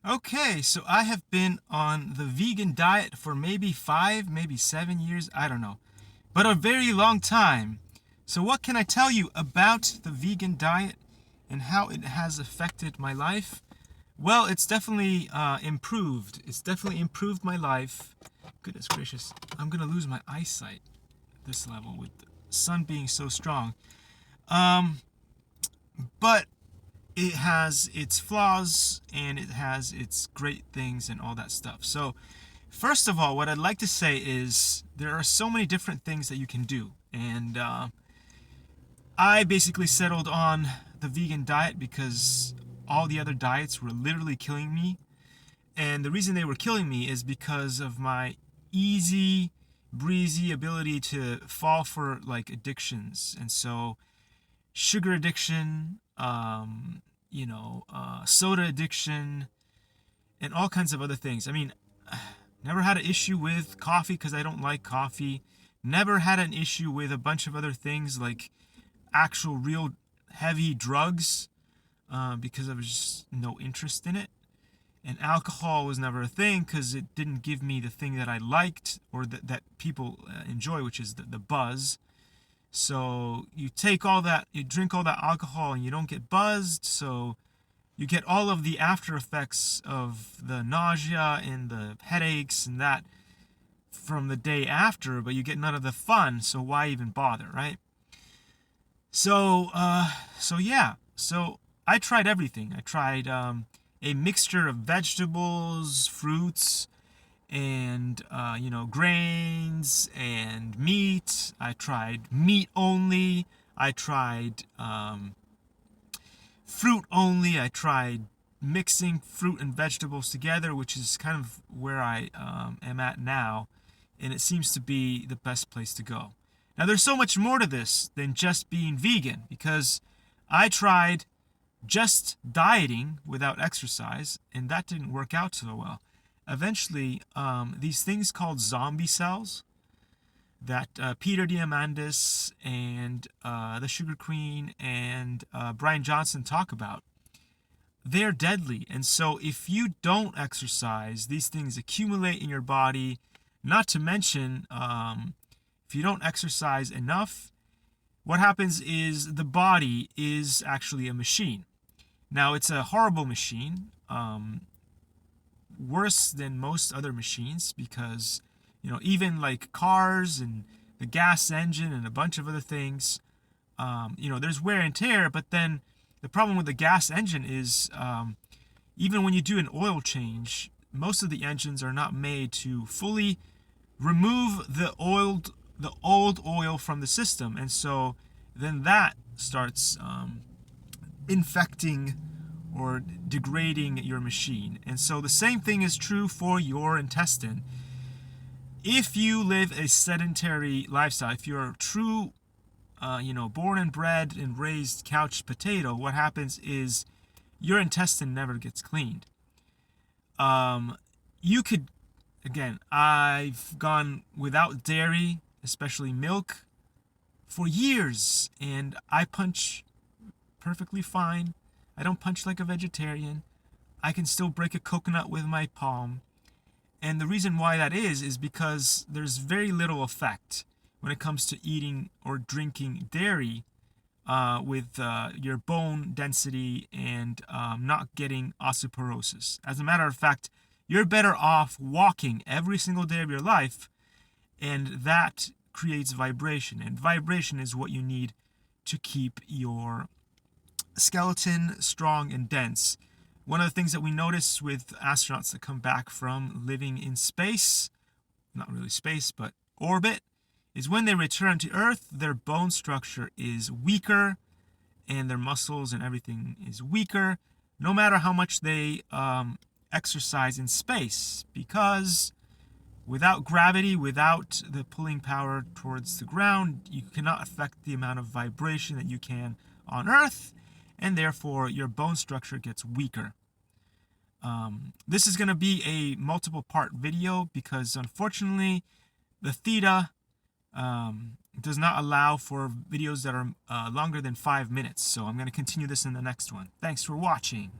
Okay, so I have been on the vegan diet for maybe 5, maybe 7 years, I don't know, but a very long time. So what can I tell you about the vegan diet and how it has affected my life? Well, it's definitely improved. It's definitely improved my life. Goodness gracious, I'm gonna lose my eyesight at this level with the sun being so strong. Um, but it has its flaws and it has its great things and all that stuff. So, first of all, what I'd like to say is there are so many different things that you can do. And I basically settled on the vegan diet because all the other diets were literally killing me. And the reason they were killing me is because of my easy, breezy ability to fall for like addictions. And so, sugar addiction, soda addiction, and all kinds of other things. I mean, never had an issue with coffee because I don't like coffee. Never had an issue with a bunch of other things like actual, real heavy drugs because I was just no interest in it. And alcohol was never a thing because it didn't give me the thing that I liked or that people enjoy, which is the buzz. So you take all that, you drink all that alcohol and you don't get buzzed. So you get all of the after effects of the nausea and the headaches and that from the day after, but you get none of the fun. So why even bother, right? So I tried everything. I tried a mixture of vegetables, fruits, and grains and meat. I tried meat only. I tried fruit only. I tried mixing fruit and vegetables together, which is kind of where I am at now, and it seems to be the best place to go. Now, there's so much more to this than just being vegan, because I tried just dieting without exercise, and that didn't work out so well. Eventually, these things called zombie cells that Peter Diamandis and the Sugar Queen and Brian Johnson talk about, they're deadly. And so if you don't exercise, these things accumulate in your body. Not to mention, if you don't exercise enough, what happens is the body is actually a machine. Now, it's a horrible machine, worse than most other machines, because even like cars and the gas engine and a bunch of other things, there's wear and tear. But then the problem with the gas engine is even when you do an oil change, most of the engines are not made to fully remove the old oil from the system, and so then that starts infecting or degrading your machine. And so the same thing is true for your intestine. If you live a sedentary lifestyle, if you're a true, born and bred and raised couch potato, what happens is your intestine never gets cleaned. You could, again, I've gone without dairy, especially milk, for years, and I punch perfectly fine. I don't punch like a vegetarian. I can still break a coconut with my palm. And the reason why that is because there's very little effect when it comes to eating or drinking dairy with your bone density and not getting osteoporosis. As a matter of fact, you're better off walking every single day of your life, and that creates vibration. And vibration is what you need to keep your skeleton strong and dense. One of the things that we notice with astronauts that come back from living in space, not really space, but orbit, is when they return to Earth, their bone structure is weaker and their muscles and everything is weaker, no matter how much they exercise in space, because without gravity, without the pulling power towards the ground, you cannot affect the amount of vibration that you can on Earth, and therefore your bone structure gets weaker. This is going to be a multiple part video because unfortunately the theta does not allow for videos that are longer than 5 minutes. So I'm going to continue this in the next one. Thanks for watching.